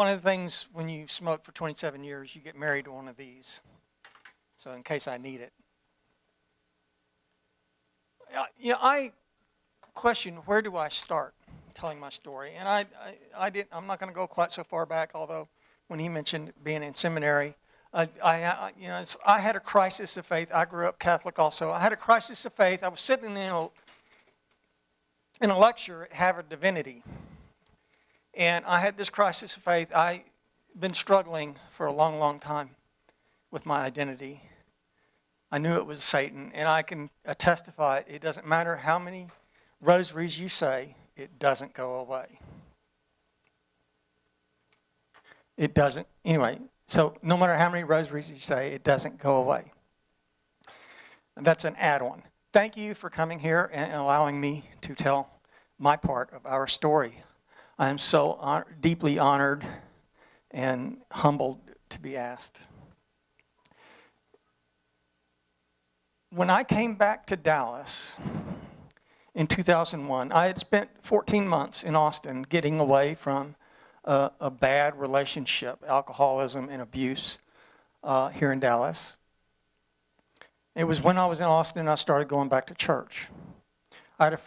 one of the things when you smoke for 27 years, you get married to one of these. So in case I need it. I question, where do I start telling my story? And I'm not going to go quite so far back, although when he mentioned being in seminary, I had a crisis of faith. I grew up Catholic also. I had a crisis of faith. I was sitting in a lecture at Harvard Divinity, and I had this crisis of faith. I've been struggling for a long, long time with my identity. I knew it was Satan, and I can testify it doesn't matter how many rosaries you say, it doesn't go away. It doesn't. Anyway, so no matter how many rosaries you say, it doesn't go away. And that's an add-on. Thank you for coming here and allowing me to tell my part of our story. I am so deeply honored and humbled to be asked. When I came back to Dallas in 2001, I had spent 14 months in Austin getting away from a bad relationship, alcoholism and abuse here in Dallas. It was when I was in Austin I started going back to church. I had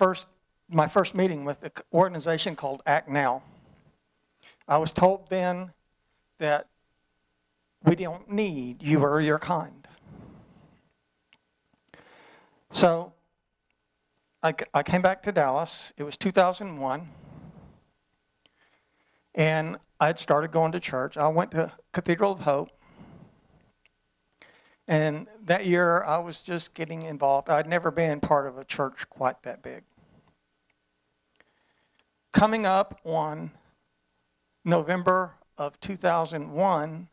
my first meeting with an organization called Act Now. I was told then that we don't need you or your kind. So I came back to Dallas. It was 2001. And I had started going to church. I went to Cathedral of Hope. And that year I was just getting involved. I'd never been part of a church quite that big. Coming up on November of 2001,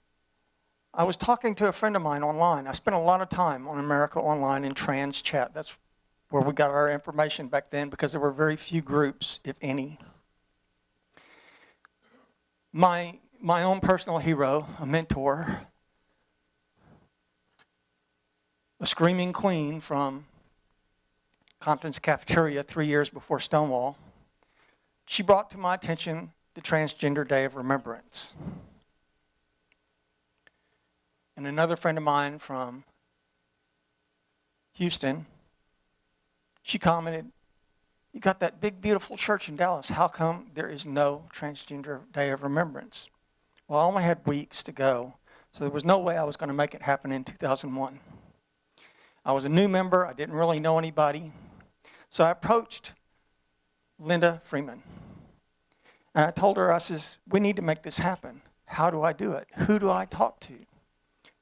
I was talking to a friend of mine online. I spent a lot of time on America Online in Trans Chat. That's where we got our information back then because there were very few groups, if any. My own personal hero, a mentor, a screaming queen from Compton's cafeteria 3 years before Stonewall, she brought to my attention the Transgender Day of Remembrance. And another friend of mine from Houston, she commented, "You got that big, beautiful church in Dallas. How come there is no Transgender Day of Remembrance?" Well, I only had weeks to go, so there was no way I was going to make it happen in 2001. I was a new member. I didn't really know anybody. So I approached Linda Freeman. And I told her, I says, "We need to make this happen. How do I do it? Who do I talk to?"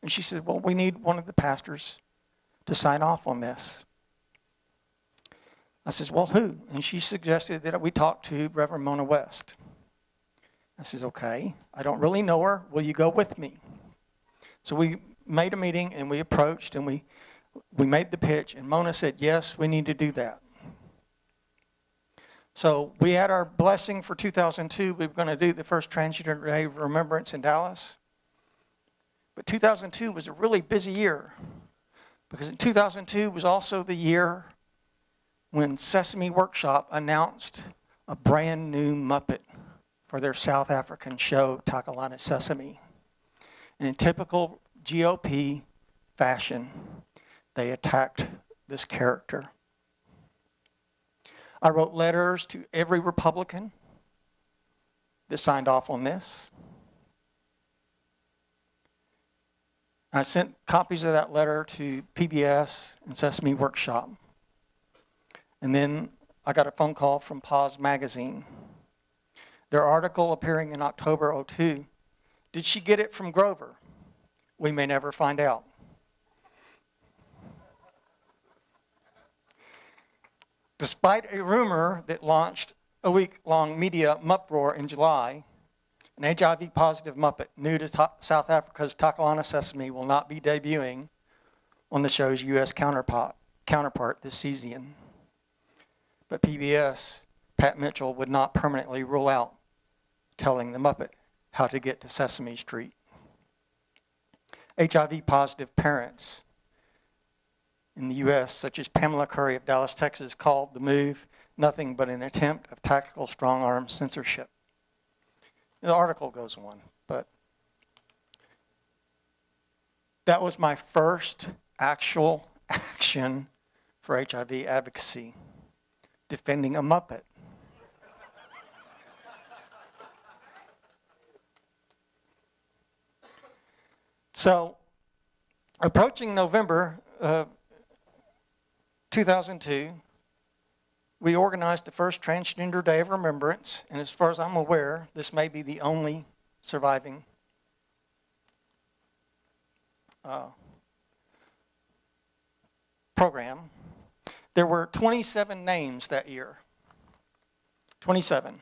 And she said, "Well, we need one of the pastors to sign off on this." I says, "Well, who?" And she suggested that we talk to Reverend Mona West. I says, "Okay, I don't really know her. Will you go with me?" So we made a meeting and we approached and we made the pitch, and Mona said, "Yes, we need to do that." So we had our blessing for 2002. We were going to do the first Transgender Day of Remembrance in Dallas. But 2002 was a really busy year because in 2002 was also the year when Sesame Workshop announced a brand new Muppet for their South African show, Takalani Sesame. And in typical GOP fashion, they attacked this character. I wrote letters to every Republican that signed off on this. I sent copies of that letter to PBS and Sesame Workshop. And then I got a phone call from Pause Magazine. Their article appearing in October '02, "Did she get it from Grover? We may never find out." Despite a rumor that launched a week-long media uproar in July, an HIV-positive Muppet new to South Africa's Takalani Sesame will not be debuting on the show's U.S. counterpart this season. But PBS, Pat Mitchell, would not permanently rule out telling the Muppet how to get to Sesame Street. HIV-positive parents in the U.S., such as Pamela Curry of Dallas, Texas, called the move nothing but an attempt of tactical strong-arm censorship. The article goes on, but that was my first actual action for HIV advocacy, defending a Muppet. So, approaching November 2002, we organized the first Transgender Day of Remembrance, and as far as I'm aware, this may be the only surviving program. There were 27 names that year. 27.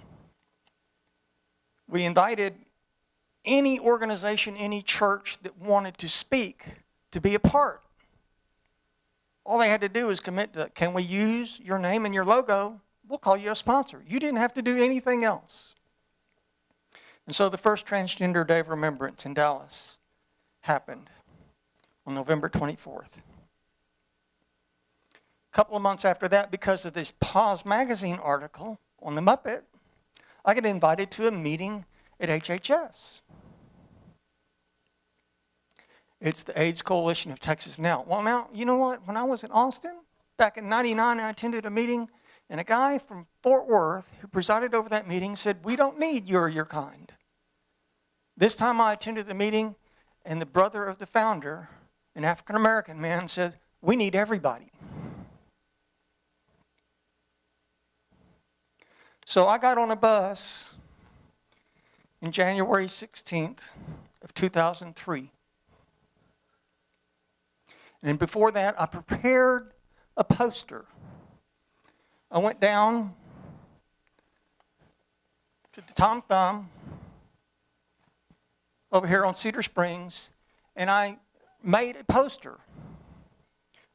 We invited any organization, any church that wanted to speak to be a part. All they had to do is commit to, can we use your name and your logo? We'll call you a sponsor. You didn't have to do anything else. And so the first Transgender Day of Remembrance in Dallas happened on November 24th. A couple of months after that, because of this Pause magazine article on the Muppet, I got invited to a meeting at HHS. It's the AIDS Coalition of Texas Now. Well, now, you know what? When I was in Austin, back in '99, I attended a meeting, and a guy from Fort Worth who presided over that meeting said, we don't need you or your kind. This time I attended the meeting, and the brother of the founder, an African-American man, said, we need everybody. So I got on a bus in January 16th of 2003. And before that, I prepared a poster. I went down to the Tom Thumb over here on Cedar Springs, and I made a poster.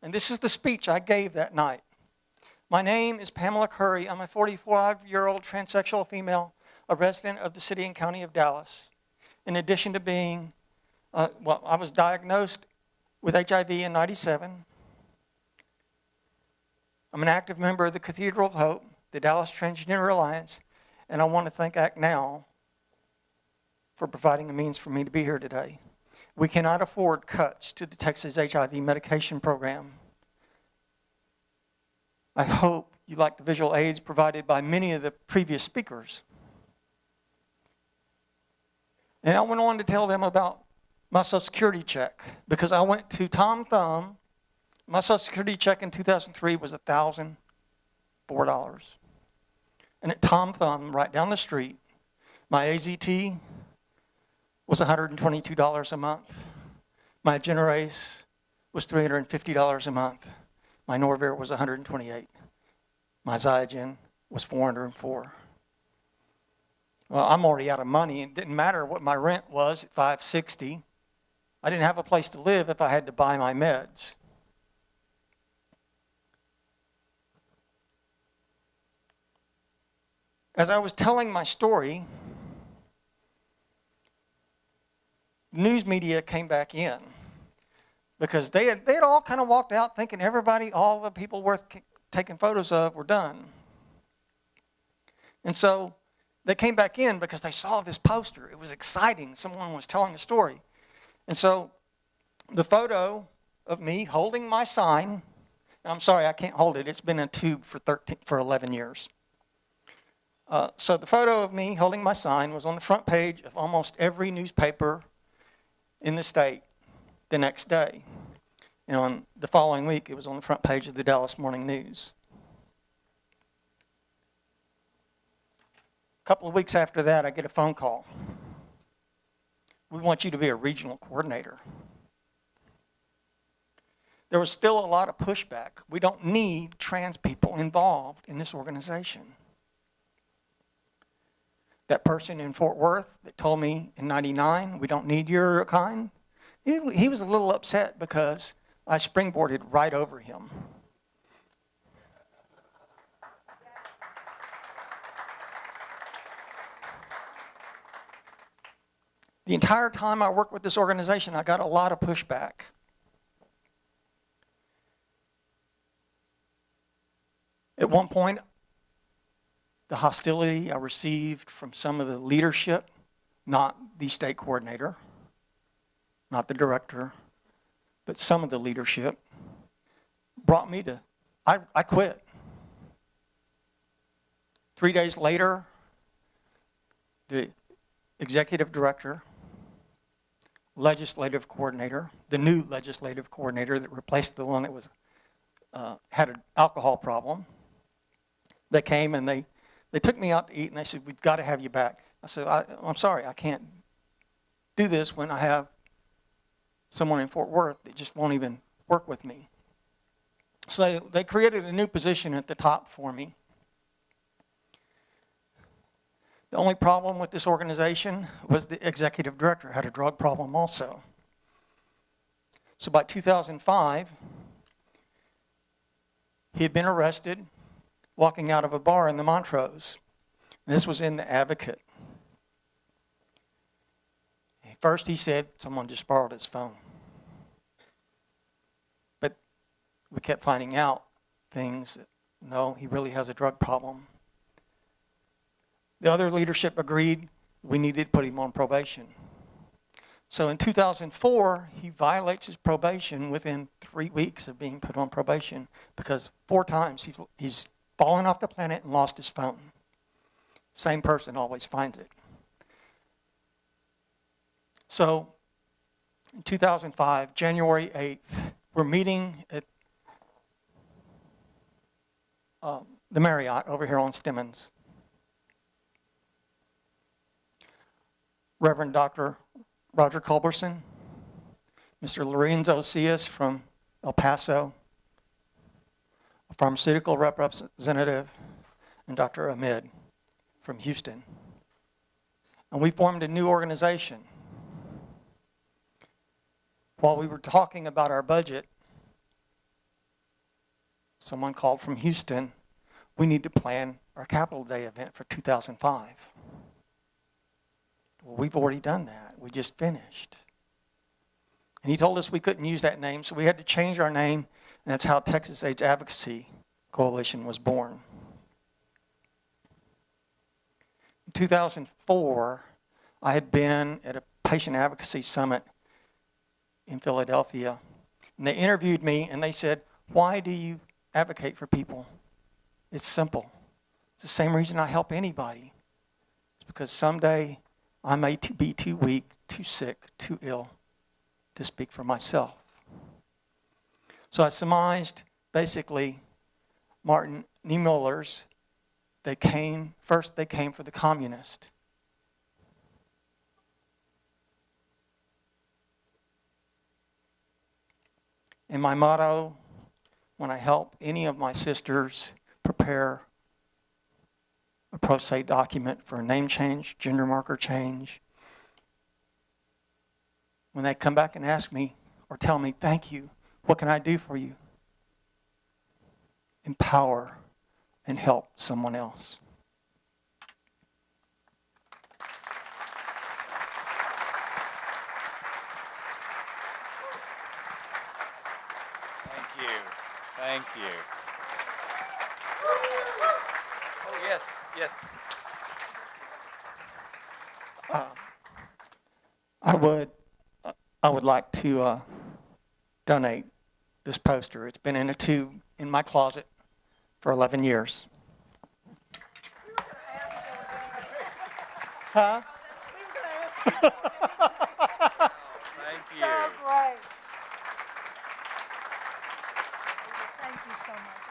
And this is the speech I gave that night. My name is Pamela Curry. I'm a 45-year-old transsexual female, a resident of the city and county of Dallas. In addition to being, I was diagnosed with HIV in '97. I'm an active member of the Cathedral of Hope, the Dallas Transgender Alliance, and I want to thank Act Now for providing a means for me to be here today. We cannot afford cuts to the Texas HIV medication program. I hope you like the visual aids provided by many of the previous speakers. And I went on to tell them about my Social Security check, because I went to Tom Thumb. My Social Security check in 2003 was $1,004. And at Tom Thumb, right down the street, my AZT was $122 a month. My Generace was $350 a month. My Norvir was $128. My Zygen was $404. Well, I'm already out of money. It didn't matter what my rent was at $560. I didn't have a place to live if I had to buy my meds. As I was telling my story, news media came back in, because they had all kind of walked out thinking everybody, all the people worth taking photos of, were done. And so they came back in because they saw this poster. It was exciting. Someone was telling a story. And so the photo of me holding my sign, I'm sorry, I can't hold it. It's been in a tube for 11 years. So the photo of me holding my sign was on the front page of almost every newspaper in the state the next day. And on the following week, it was on the front page of the Dallas Morning News. A couple of weeks after that, I get a phone call. We want you to be a regional coordinator. There was still a lot of pushback. We don't need trans people involved in this organization. That person in Fort Worth that told me in '99, we don't need your kind, he was a little upset because I springboarded right over him. The entire time I worked with this organization, I got a lot of pushback. At one point, the hostility I received from some of the leadership not the state coordinator, not the director, but some of the leadership, brought me to, I quit. 3 days later, the executive director, legislative coordinator, the new legislative coordinator that replaced the one that was had an alcohol problem, they came and they took me out to eat and they said, we've got to have you back. I said, I'm sorry, I can't do this when I have someone in Fort Worth that just won't even work with me. So they created a new position at the top for me. The only problem with this organization was the executive director had a drug problem also. So by 2005, he had been arrested walking out of a bar in the Montrose. And this was in the Advocate. First he said someone just borrowed his phone. But we kept finding out things that, no, he really has a drug problem. The other leadership agreed we needed to put him on probation. So in 2004, he violates his probation within 3 weeks of being put on probation because 4 times he's fallen off the planet and lost his phone. Same person always finds it. So in 2005, January 8th, we're meeting at the Marriott over here on Stemmons. Reverend Dr. Roger Culberson, Mr. Lorenzo Cias from El Paso, a pharmaceutical representative, and Dr. Ahmed from Houston. And we formed a new organization. While we were talking about our budget, someone called from Houston, we need to plan our Capital Day event for 2005. Well, we've already done that. We just finished. And he told us we couldn't use that name, so we had to change our name, and that's how Texas AIDS Advocacy Coalition was born. In 2004, I had been at a patient advocacy summit in Philadelphia, and they interviewed me, and they said, why do you advocate for people? It's simple. It's the same reason I help anybody. It's because someday I may be too weak, too sick, too ill to speak for myself. So I surmised, basically, Martin Niemöller's, they came for the communist. And my motto, when I help any of my sisters prepare a pro se document for a name change, gender marker change, when they come back and ask me or tell me, thank you, what can I do for you? Empower and help someone else. Thank you. Thank you. Oh, yes, yes. I would like to donate this poster. It's been in a tube in my closet for 11 years. We were going to ask for Huh? We were going to ask you. Thank So you. great. Thank you so much.